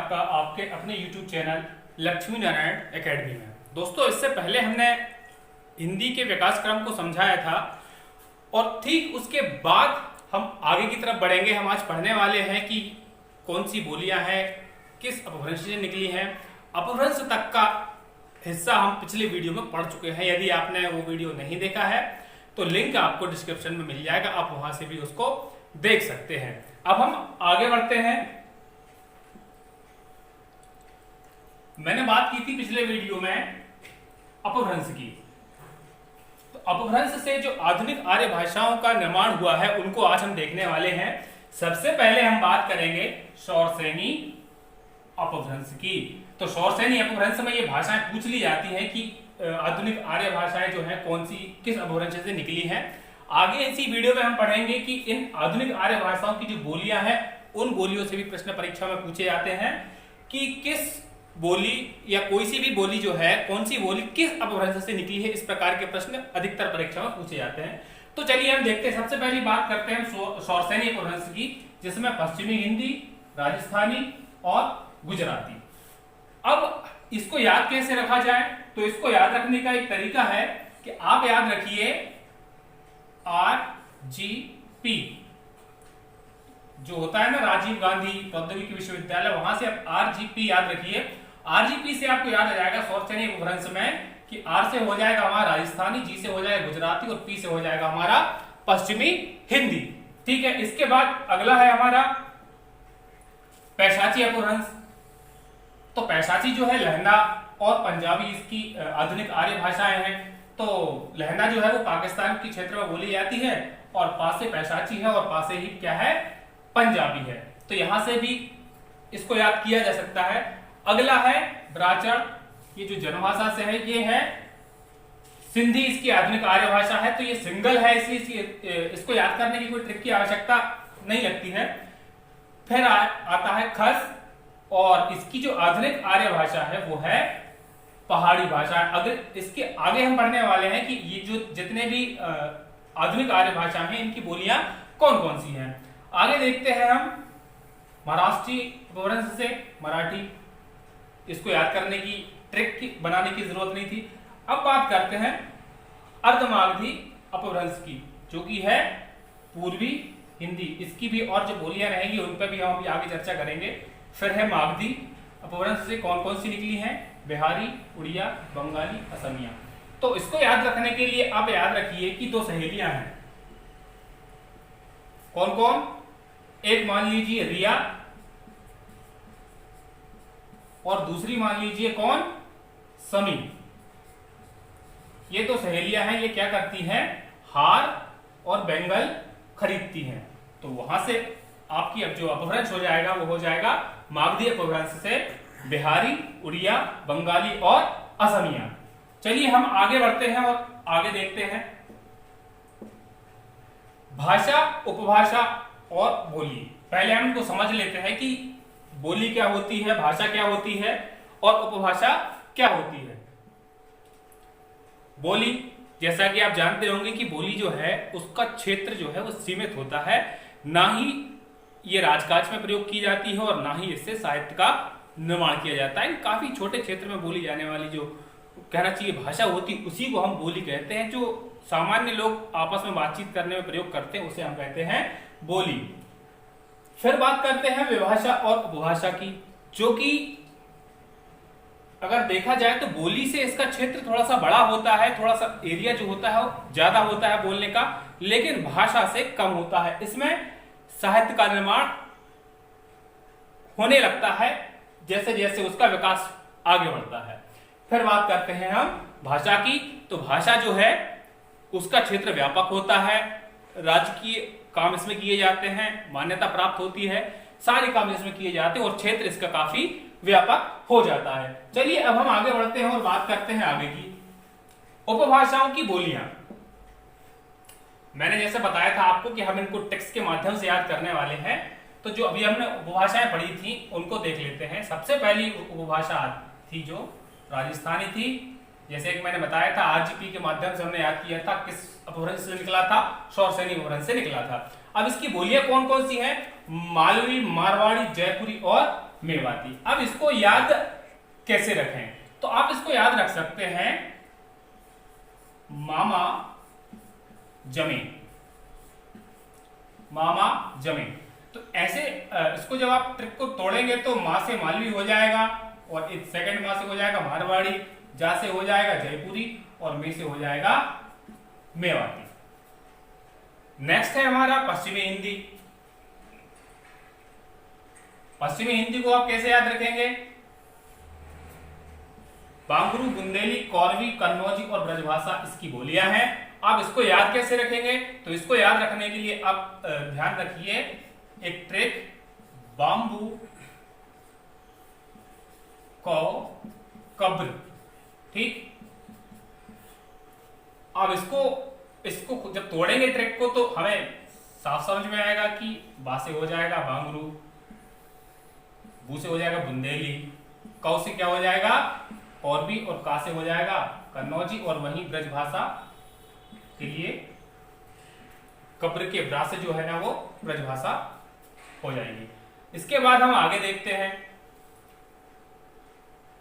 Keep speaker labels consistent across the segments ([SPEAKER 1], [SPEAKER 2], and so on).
[SPEAKER 1] आपका आपके अपने YouTube channel Lakshmi Narayan academy में। दोस्तों, इससे पहले हमने हिंदी के विकास क्रम को समझाया था और ठीक उसके बाद हम आगे की तरफ बढ़ेंगे। हम आज पढ़ने वाले हैं कि कौन सी बोलियां हैं, किस अपभ्रंश से निकली हैं। अपभ्रंश तक का हिस्सा हम पिछले वीडियो में पढ़ चुके हैं। यदि आपने वो वीडियो नहीं देखा है तो लिंक आपको डिस्क्रिप्शन में मिल जाएगा, आप वहां से भी उसको देख सकते हैं। अब हम आगे बढ़ते हैं। मैंने बात की थी पिछले वीडियो में अपभ्रंश की। तो अपभ्रंश से जो आधुनिक आर्य भाषाओं का निर्माण हुआ है उनको आज हम देखने वाले हैं। सबसे पहले हम बात करेंगे शौरसेनी अपभ्रंश की। तो शौरसेनी अपभ्रंश में ये भाषाएं पूछ ली जाती हैं कि आधुनिक आर्य भाषाएं जो है कौन सी किस अपभ्रंश से निकली हैं। आगे इसी वीडियो में हम पढ़ेंगे कि इन आधुनिक आर्य भाषाओं की जो बोलियां हैं उन बोलियों से भी प्रश्न परीक्षा में पूछे जाते हैं कि किस बोली या कोई सी भी बोली जो है कौन सी बोली किस अपभ्रंश से निकली है। इस प्रकार के प्रश्न अधिकतर परीक्षा में पूछे जाते हैं। तो चलिए हम देखते हैं। सबसे पहली बात करते हैं शौरसेनी अपभ्रंश की, जिसमें पश्चिमी हिंदी, राजस्थानी और गुजराती। अब इसको याद कैसे रखा जाए, तो इसको याद रखने का एक तरीका है कि आप याद रखिए RGP जो होता है ना, राजीव गांधी प्रौद्योगिकी विश्वविद्यालय, वहां से आप RGP याद रखिए। RGP से आपको याद आ जाएगा शौरसेनी अपभ्रंश में कि R से हो जाएगा हमारा राजस्थानी, G से हो जाएगा गुजराती और P से हो जाएगा हमारा पश्चिमी हिंदी। ठीक है। इसके बाद अगला है हमारा पैशाची अपभ्रंश। तो पैशाची जो है लहंदा और पंजाबी इसकी आधुनिक आर्य भाषाएं हैं। तो लहंदा जो है वो पाकिस्तान के क्षेत्र में बोली जाती है और पास से पैशाची है और पास से ही क्या है, पंजाबी है। तो यहां से भी इसको याद किया जा सकता है। अगला है ब्राचड़, ये जो जनभाषा से है, ये है सिंधी, इसकी आधुनिक आर्य भाषा है। तो ये सिंगल है, इसलिए इसको याद करने की कोई ट्रिक की आवश्यकता नहीं लगती है। फिर आता है खस, और इसकी जो आधुनिक आर्य भाषा है वो है पहाड़ी भाषा। अगर इसके आगे हम पढ़ने वाले हैं कि ये जो जितने भी आधुनिक आर्य भाषा हैं इनकी बोलियां कौन कौन सी हैं। आगे देखते हैं हम महाराष्ट्री अपभ्रंश से मराठी। इसको याद करने की ट्रिक बनाने की जरूरत नहीं थी। अब बात करते हैं अर्धमागधी अपभ्रंश की, जो कि है पूर्वी हिंदी। इसकी भी और जो बोलियां रहेंगी उन पर भी हम अभी आगे चर्चा करेंगे। फिर है मागधी अपभ्रंश से कौन कौन सी निकली हैं, बिहारी, उड़िया, बंगाली, असमिया। तो इसको याद रखने के लिए आप याद रखिए कि दो सहेलियां हैं। कौन कौन, एक मान लीजिए रिया और दूसरी मान लीजिए कौन, समी। ये दो सहेलियां हैं। ये क्या करती हैं, हार और बैंगल खरीदती हैं। तो वहां से आपकी अब जो अपभ्रंश हो जाएगा वो हो जाएगा मागधी अपभ्रंश से बिहारी, उड़िया, बंगाली और असमिया। चलिए हम आगे बढ़ते हैं और आगे देखते हैं भाषा, उपभाषा और बोली। पहले हम इनको समझ लेते हैं कि बोली क्या होती है, भाषा क्या होती है और उपभाषा क्या होती है। बोली, जैसा कि आप जानते होंगे कि बोली जो है उसका क्षेत्र जो है वो सीमित होता है। ना ही ये राजकाज में प्रयोग की जाती है और ना ही इससे साहित्य का निर्माण किया जाता है। काफी छोटे क्षेत्र में बोली जाने वाली जो कहना चाहिए भाषा होती है उसी को हम बोली कहते हैं। जो सामान्य लोग आपस में बातचीत करने में प्रयोग करते हैं उसे हम कहते हैं बोली। फिर बात करते हैं विभाषा और उपभाषा की, जो कि अगर देखा जाए तो बोली से इसका क्षेत्र थोड़ा सा बड़ा होता है, थोड़ा सा एरिया जो होता है वो ज्यादा होता है बोलने का, लेकिन भाषा से कम होता है। इसमें साहित्य का निर्माण होने लगता है जैसे जैसे उसका विकास आगे बढ़ता है। फिर बात करते हैं हम भाषा की। तो भाषा जो है उसका क्षेत्र व्यापक होता है, राजकीय काम इसमें किए जाते हैं, मान्यता प्राप्त होती है, सारे काम इसमें किए जाते हैं और क्षेत्र इसका काफी व्यापक हो जाता है। चलिए अब हम आगे बढ़ते हैं और बात करते हैं आगे की उपभाषाओं की बोलियां। मैंने जैसे बताया था आपको कि हम इनको टेक्स्ट के माध्यम से याद करने वाले हैं। तो जो अभी हमने उपभाषाएं पढ़ी थी उनको देख लेते हैं। सबसे पहली उपभाषा थी जो राजस्थानी थी, जैसे कि मैंने बताया था RGP के माध्यम से हमने याद किया था। किस अपभ्रंश से निकला था, शौरसेनी अपभ्रंश से निकला था। अब इसकी बोलियां कौन कौन सी हैं, मालवी, मारवाड़ी, जयपुरी और मेवाती। अब इसको याद कैसे रखें? तो आप इसको याद रख सकते हैं मामा जमे, मामा जमे। तो ऐसे इसको जब आप ट्रिक को तोड़ेंगे तो मां से मालवी हो जाएगा, और एक सेकंड मां से हो जाएगा मारवाड़ी, जा से हो जाएगा जयपुरी, और मे से हो जाएगा मेवाती। नेक्स्ट है हमारा पश्चिमी हिंदी। पश्चिमी हिंदी को आप कैसे याद रखेंगे? बांगरू, बुंदेली, कौरवी, कन्नौजी और ब्रजभाषा इसकी बोलियां हैं। आप इसको याद कैसे रखेंगे? तो इसको याद रखने के लिए आप ध्यान रखिए एक ट्रिक, बाम्बू को कब्र, ठीक। अब इसको जब तोड़ेंगे ट्रिक को तो हमें साफ समझ में आएगा कि बा से हो जाएगा बांगरू, बू से हो जाएगा बुंदेली, कौ से क्या हो जाएगा कौरवी, और का से हो जाएगा कन्नौजी, और वहीं ब्रजभाषा के लिए कब्र के ब्रा से जो है ना वो ब्रजभाषा हो जाएगी। इसके बाद हम आगे देखते हैं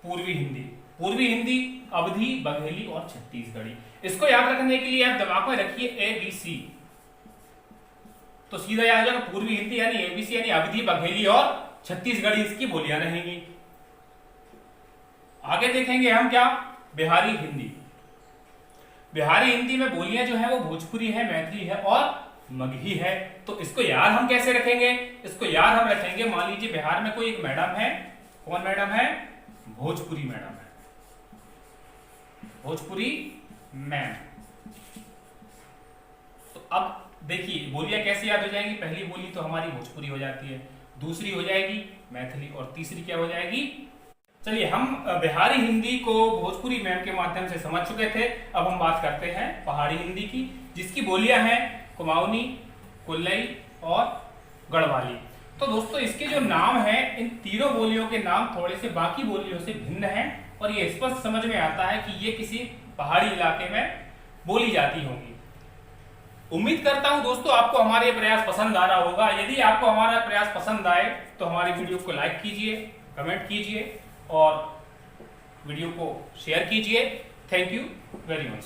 [SPEAKER 1] पूर्वी हिंदी। पूर्वी हिंदी अवधी, बघेली और छत्तीसगढ़ी। इसको याद रखने के लिए आप दिमाग में रखिए ABC, तो सीधा याद आ जाएगा पूर्वी हिंदी यानी ABC यानी अवधी, बघेली और छत्तीसगढ़ी इसकी बोलियां रहेंगी। आगे देखेंगे हम क्या, बिहारी हिंदी। बिहारी हिंदी में बोलियां जो है वो भोजपुरी है, मैथिली है और मगही है। तो इसको याद हम कैसे रखेंगे? इसको याद हम रखेंगे, मान लीजिए बिहार में कोई एक मैडम है, कौन मैडम है? भोजपुरी मैडम है, भोजपुरी मैम। तो अब देखिए बोलियां कैसे याद हो जाएंगी? पहली बोली तो हमारी भोजपुरी हो जाती है, दूसरी हो जाएगी मैथिली, और तीसरी क्या हो जाएगी? चलिए, हम बिहारी हिंदी को भोजपुरी मैम के माध्यम से समझ चुके थे। अब हम बात करते हैं पहाड़ी हिंदी की, जिसकी बोलियां हैं कुमाऊनी, कुल्लई और गढ़वाली। तो दोस्तों इसके जो नाम है, इन तीनों बोलियों के नाम थोड़े से बाकी बोलियों से भिन्न हैं, और ये स्पष्ट समझ में आता है कि ये किसी पहाड़ी इलाके में बोली जाती होंगी। उम्मीद करता हूं दोस्तों आपको हमारे प्रयास पसंद आ रहा होगा। यदि आपको हमारा प्रयास पसंद आए तो हमारी वीडियो को लाइक कीजिए, कमेंट कीजिए और वीडियो को शेयर कीजिए। Thank you very much.